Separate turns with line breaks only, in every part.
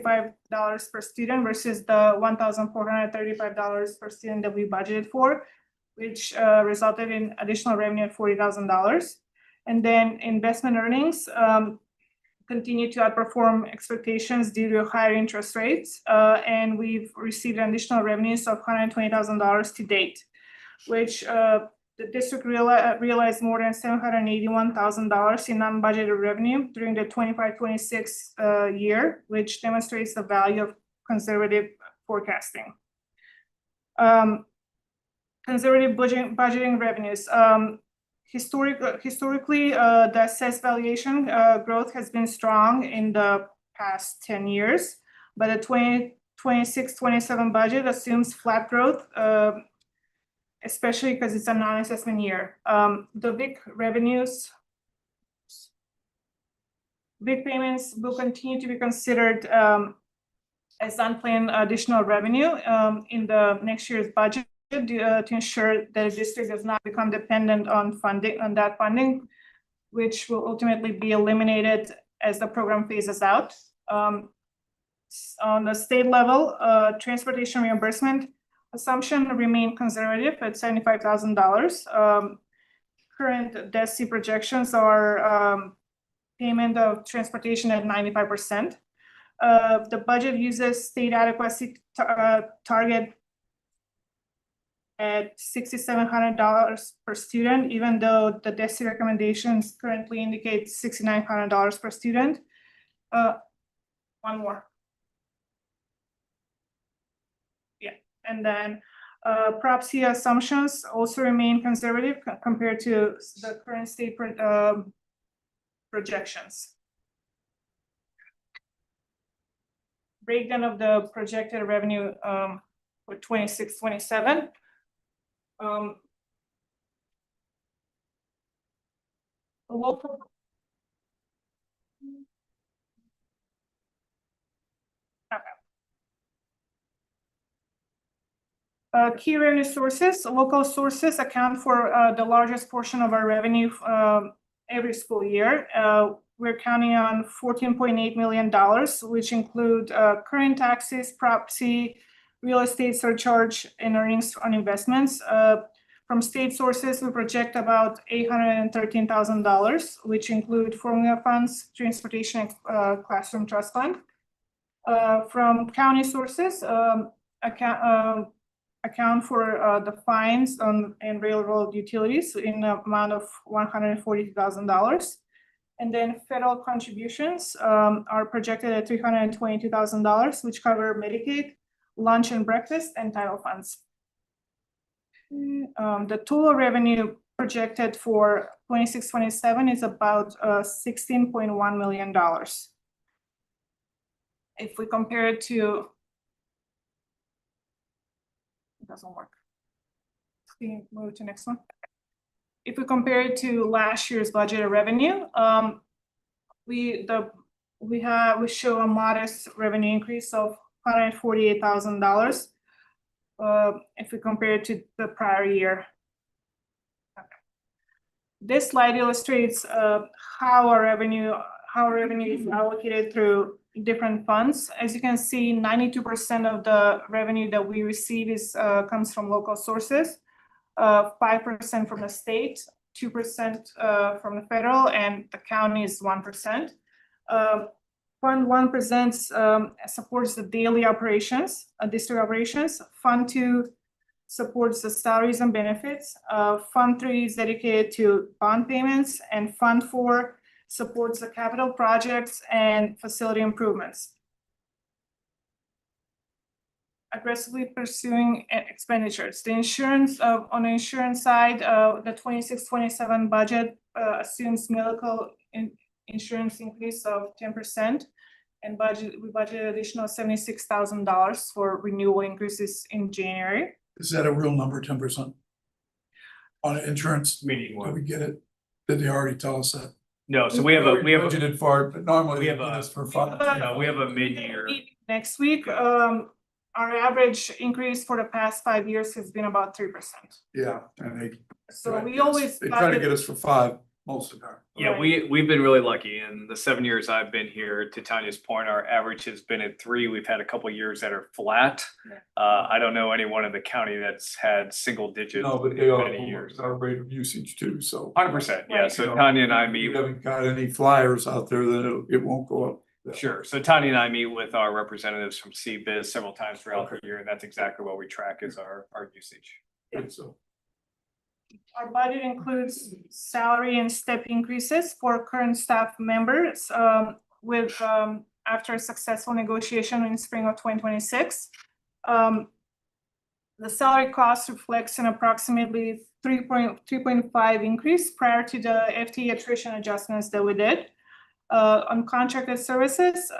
$1,435 per student versus the $1,435 per student that we budgeted for, which resulted in additional revenue of $40,000. And then investment earnings continue to outperform expectations due to higher interest rates, and we've received additional revenues of $120,000 to date, which the district realized more than $781,000 in non-budgeted revenue during the 25-26 year, which demonstrates the value of conservative forecasting. Conservative budgeting revenues. Historically, the assessed valuation growth has been strong in the past 10 years, but the 26-27 budget assumes flat growth, especially because it's a non-assessment year. The VIC revenues, VIC payments will continue to be considered as unplanned additional revenue in the next year's budget to ensure that the district does not become dependent on that funding, which will ultimately be eliminated as the program phases out. On the state level, transportation reimbursement assumption remain conservative at $75,000. Current DESI projections are payment of transportation at 95%. The budget uses state adequacy target at $6,700 per student, even though the DESI recommendations currently indicate $6,900 per student. One more. Yeah, and then Prop C assumptions also remain conservative compared to the current state projections. Breakdown of the projected revenue for 26-27. Local. Key revenue sources. Local sources account for the largest portion of our revenue every school year. We're counting on $14.8 million, which include current taxes, Prop C, real estate surcharge, and earnings on investments. From state sources, we project about $813,000, which include formula funds, transportation, and classroom trust fund. From county sources, account for the fines and railroad utilities in the amount of $140,000. And then federal contributions are projected at $322,000, which cover Medicaid, lunch and breakfast, and title funds. The total revenue projected for 26-27 is about $16.1 million. If we compare it to, it doesn't work. Can you move to the next one? If we compare it to last year's budgeted revenue, we show a modest revenue increase of $148,000 if we compare it to the prior year. Okay. This slide illustrates how our revenue is allocated through different funds. As you can see, 92% of the revenue that we receive comes from local sources, 5% from the state, 2% from the federal, and the county is 1%. Fund 1 supports the daily operations, district operations. Fund 2 supports the salaries and benefits. Fund 3 is dedicated to bond payments, and Fund 4 supports the capital projects and facility improvements. Aggressively pursuing expenditures. The insurance on the insurance side, the 26-27 budget assumes medical insurance increase of 10%, and we budgeted additional $76,000 for renewal increases in January.
Is that a real number, 10% on insurance?
Meaning what?
Did we get it? Did they already tell us that?
No, so we have
budgeted for it, but normally
we have
this for fun.
we have a mid-year.
Next week, our average increase for the past 5 years has been about 3%.
Yeah, and
So we always
try to get us for 5. most of our.
Yeah, we've been really lucky. In the 7 years I've been here, to Tanya's point, our average has been at 3. We've had a couple years that are flat.
Yeah.
I don't know anyone in the county that's had single digits
No, but
in
they are
many years.
our rate of usage too, so.
100%, yeah.
Right.
So Tanya and I
If
meet.
we haven't got any flyers out there, then it won't go up.
Sure. So Tanya and I meet with our representatives from CBIZ several times throughout the
Okay.
year, and that's exactly what we track is our usage.
Good, so.
Our budget includes salary and step increases for current staff members, with, after a successful negotiation in spring of 2026. The salary cost reflects an approximately 3.5 increase prior to the FTE attrition adjustments that we did. On contracted services,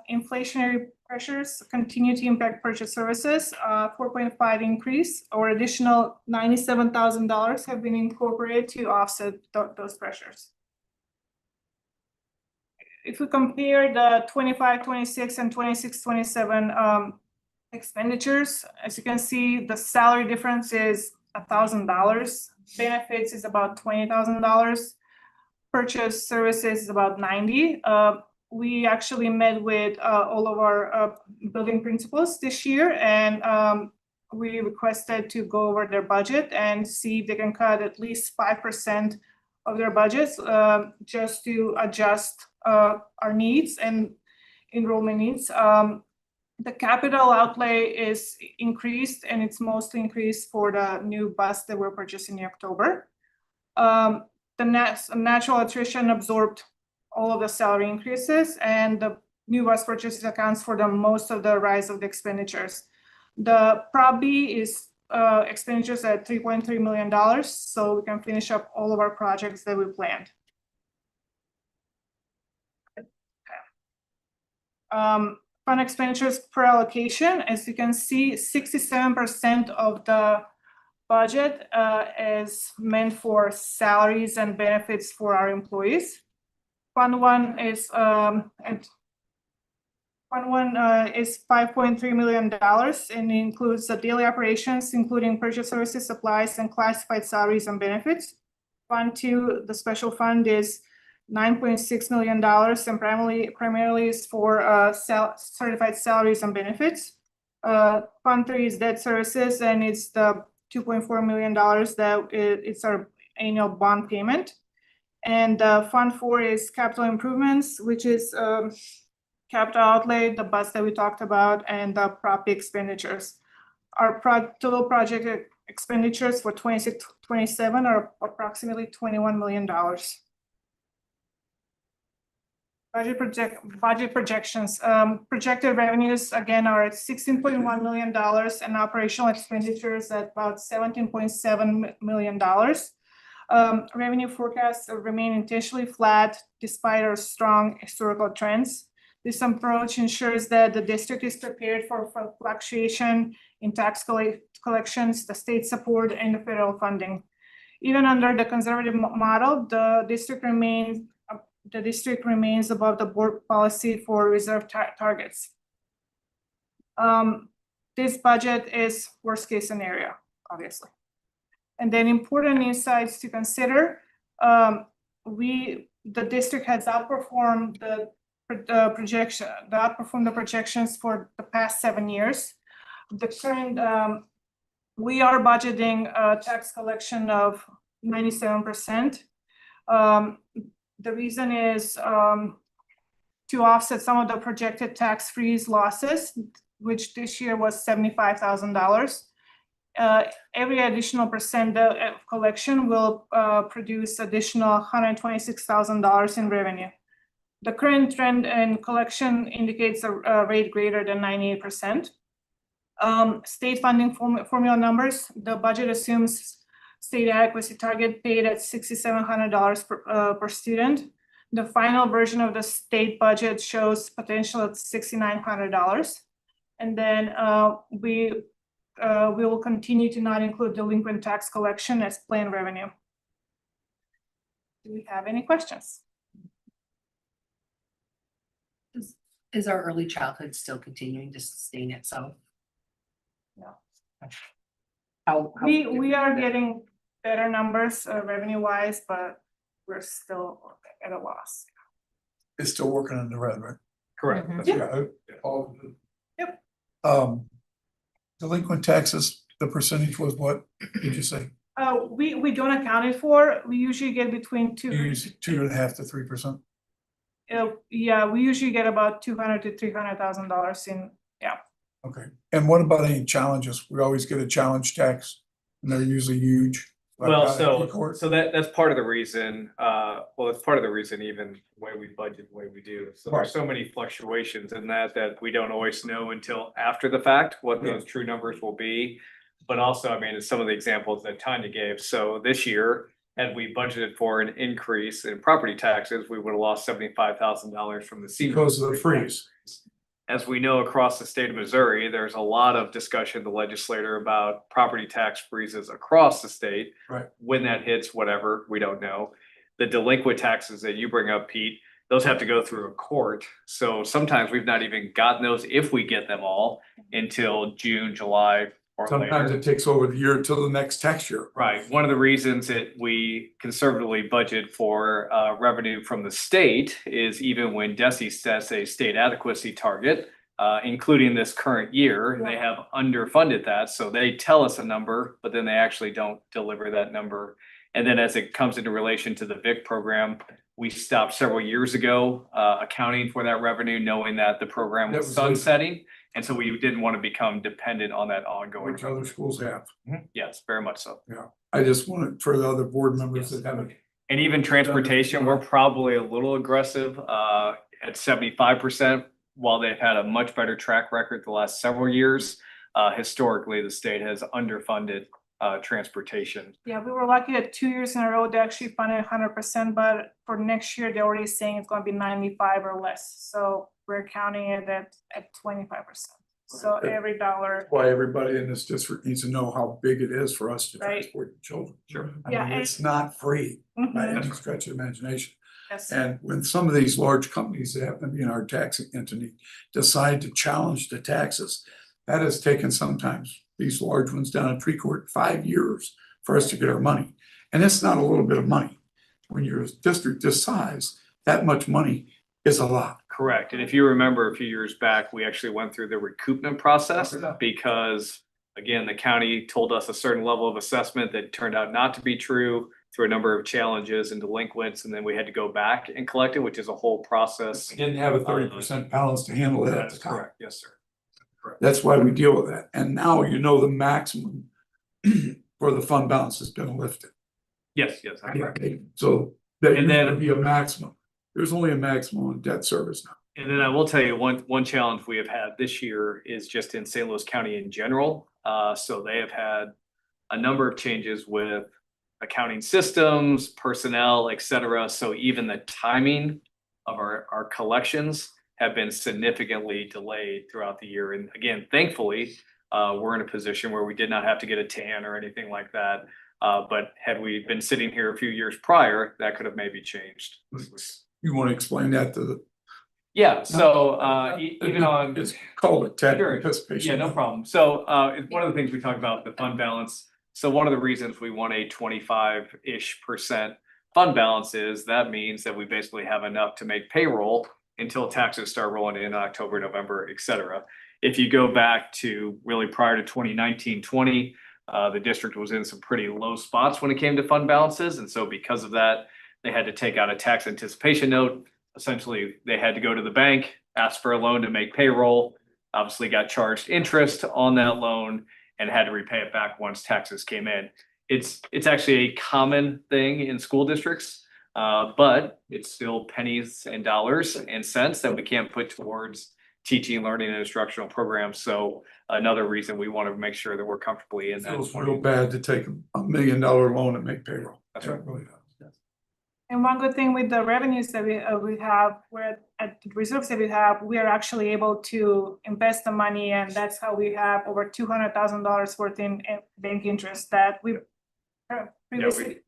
inflationary pressures continue to impact purchase services. 4.5 increase or additional $97,000 have been incorporated to offset those pressures. If we compare the 25-26 and 26-27 expenditures, as you can see, the salary difference is $1,000. Benefits is about $20,000. Purchase services is about 90. We actually met with all of our building principals this year, and we requested to go over their budget and see if they can cut at least 5% of their budgets, just to adjust our needs and enrollment needs. The capital outlay is increased, and it's mostly increased for the new bus that we're purchasing in October. The natural attrition absorbed all of the salary increases, and the new bus purchases accounts for the most of the rise of the expenditures. The Prop B is expenditures at $3.3 million, so we can finish up all of our projects that we planned. Fund expenditures per allocation, as you can see, 67% of the budget is meant for salaries and benefits for our employees. Fund one is $5.3 million and includes the daily operations, including purchase services, supplies, and classified salaries and benefits. Fund two, the special fund, is $9.6 million and primarily is for certified salaries and benefits. Fund three is debt services, and it's the $2.4 million that it's our annual bond payment. And Fund four is capital improvements, which is capital outlay, the bus that we talked about, and the Prop B expenditures. Our total project expenditures for 26-27 are approximately $21 million. Budget projections. Projected revenues again are at $16.1 million and operational expenditures at about $17.7 million. Revenue forecasts remain intentionally flat despite our strong historical trends. This approach ensures that the district is prepared for fluctuation in tax collections, the state support, and the federal funding. Even under the conservative model, the district remains above the board policy for reserve targets. This budget is worst case scenario, obviously. And then important insights to consider. The district has outperformed the projections for the past 7 years. We are budgeting a tax collection of 97%. The reason is to offset some of the projected tax freeze losses, which this year was $75,000. Every additional percent of collection will produce additional $126,000 in revenue. The current trend in collection indicates a rate greater than 98%. State funding formula numbers, the budget assumes state adequacy target paid at $6,700 per student. The final version of the state budget shows potential at $6,900. And then we will continue to not include delinquent tax collection as planned revenue. Do we have any questions?
Is our early childhood still continuing to sustain itself?
No.
How
We are getting better numbers revenue wise, but we're still at a loss.
It's still working in the red, right?
Correct.
Mhm.
That's
Yeah.
right.
All.
Yep.
Delinquent taxes, the percentage was what, did you say?
We don't account it for, we usually get between
You use 2.5% to 3%?
yeah, we usually get about $200,000 to $300,000 in, yeah.
Okay, and what about any challenges? We always get a challenge tax, and they're usually huge. Like
Well,
out of court.
so that's part of the reason, it's part of the reason even the way we budget, the way we do. So
Right.
there's so many fluctuations in that we don't always know until after the fact what those true numbers will be. But also, I mean, it's some of the examples that Tanya gave. So this year, had we budgeted for an increase in property taxes, we would have lost $75,000 from the senior.
Because of the freeze.
As we know, across the state of Missouri, there's a lot of discussion, the legislator, about property tax freezes across the state.
Right.
When that hits, whatever, we don't know. The delinquent taxes that you bring up, Pete, those have to go through a court. So sometimes we've not even gotten those, if we get them all, until June, July, or
Sometimes
later.
it takes over the year till the next tax year.
Right. One of the reasons that we conservatively budget for revenue from the state is even when DESI sets a state adequacy target, including this current year, they have underfunded that. So they tell us a number, but then they actually don't deliver that number. And then as it comes into relation to the VIC program, we stopped several years ago accounting for that revenue, knowing that the program was sunsetting. And so we didn't want to become dependent on that ongoing.
Which other schools have.
Yes, very much so.
Yeah, I just wanted for the other board members that haven't.
And even transportation, we're probably a little aggressive at 75%, while they've had a much better track record the last several years. Historically, the state has underfunded transportation.
Yeah, we were lucky that 2 years in a row, they actually funded 100%, but for next year, they're already saying it's gonna be 95 or less. So we're counting it at 25%. So
Right.
every dollar.
Why everybody in this district needs to know how big it is for us to
Right.
transport the children.
Sure.
I
Yeah,
mean,
and-
it's not free by
Mhm.
any stretch of imagination.
Yes.
And when some of these large companies that happen to be in our tax entity decide to challenge the taxes, that has taken sometimes these large ones down at Tree Court 5 years for us to get our money. And it's not a little bit of money. When you're a district this size, that much money is a lot.
Correct. And if you remember a few years back, we actually went through the recoupment process because, again, the county told us a certain level of assessment that turned out not to be true through a number of challenges and delinquents. And then we had to go back and collect it, which is a whole process.
Didn't have a 30% balance to handle it at
That
the
is
time.
correct. Yes, sir.
That's why we deal with that. And now you know the maximum for the fund balance has been lifted.
Yes, that's correct.
So that
And then-
used to be a maximum. There's only a maximum on debt service now.
And then I will tell you, one challenge we have had this year is just in St. Louis County in general. So they have had a number of changes with accounting systems, personnel, et cetera. So even the timing of our collections have been significantly delayed throughout the year. And again, thankfully, we're in a position where we did not have to get a TAN or anything like that. But had we been sitting here a few years prior, that could have maybe changed.
You want to explain that to the?
Yeah, so even on.
It's called a tax
Sure.
participation.
Yeah, no problem. So it's one of the things we talk about, the fund balance. So one of the reasons we want a 25-ish% fund balance is that means that we basically have enough to make payroll until taxes start rolling in October, November, et cetera. If you go back to really prior to 2019-20, the district was in some pretty low spots when it came to fund balances. And so because of that, they had to take out a tax anticipation note. Essentially, they had to go to the bank, ask for a loan to make payroll, obviously got charged interest on that loan and had to repay it back once taxes came in. It's actually a common thing in school districts, but it's still pennies and dollars and cents that we can't put towards teaching, learning, and instructional programs. So another reason we want to make sure that we're comfortably in
It
that.
feels real bad to take $1 million loan and make payroll.
That's right.
It really does.
And one good thing with the revenues that we have, we're at the reserves that we have, we are actually able to invest the money, and that's how we have over $200,000 worth in bank interest that we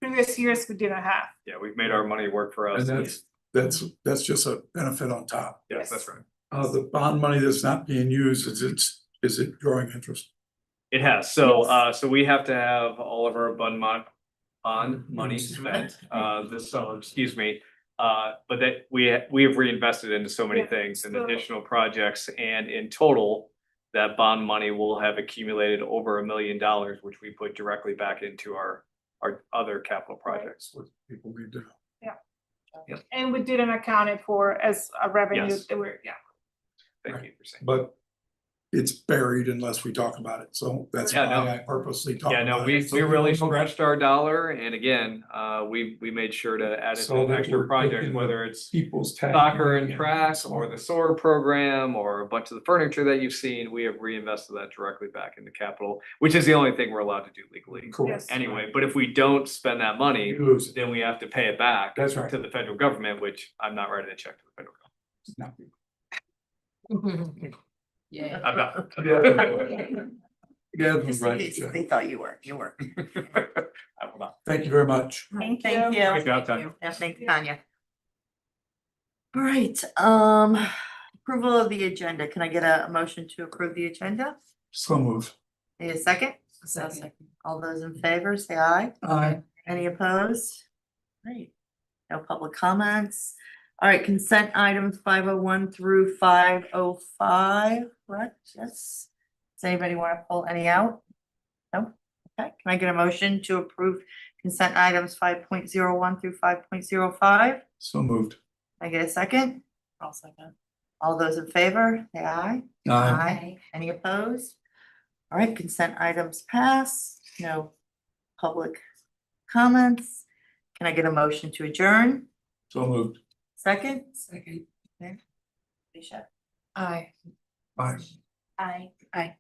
previous years we didn't have.
Yeah, we've made our money work for us.
And that's just a benefit on top.
Yes, that's right.
The bond money that's not being used, is it drawing interest?
It has. So we have to have all of our on money spent, this summer, excuse me. But that we have reinvested into so many
Yeah,
things and
so-
additional projects, and in total. That bond money will have accumulated over $1 million, which we put directly back into our other capital projects.
That's what people need to know.
And we didn't account it for as a revenue,
Yes.
that we're, yeah.
Thank you for saying.
But it's buried unless we talk about it, so that's
Yeah,
why
no.
I purposely talk
Yeah,
about
no,
it.
we
so
really
people know
stretched our dollar, and again, we made sure to add it
So
to
that
extra
we're
projects,
taking
whether it's
People's tax.
soccer
money
and track,
so
or the SOAR program, or a bunch of the furniture that you've seen, we have reinvested that directly back into capital, which is the only thing we're allowed to do legally
Correct.
Yes.
anyway. But if we don't spend that money,
You lose it.
then we have to pay it back
That's right.
to the federal government, which I'm not writing a check to the federal government.
Yeah.
I'm not.
Yeah, that's right.
They thought you were, you were.
I will not.
Thank you very much.
Thank
Thank
you.
you.
Good job, Tanya.
Yeah, thank you, Tanya. All right, approval of the agenda. Can I get a motion to approve the agenda?
So moved.
Need a second?
Second.
All those in favor, say aye.
Aye.
Any opposed? Great. No public comments. All right, consent items 501 through 505, correct? Yes. Does anybody want to pull any out? No? Okay, can I get a motion to approve consent items 5.01 through 5.05?
So moved.
Can I get a second?
I'll second.
All those in favor, say aye.
Aye.
Any opposed? All right, consent items pass. No public comments. Can I get a motion to adjourn?
So moved.
Second?
Second.
Alicia?
Aye.
Aye.
Aye.
Aye.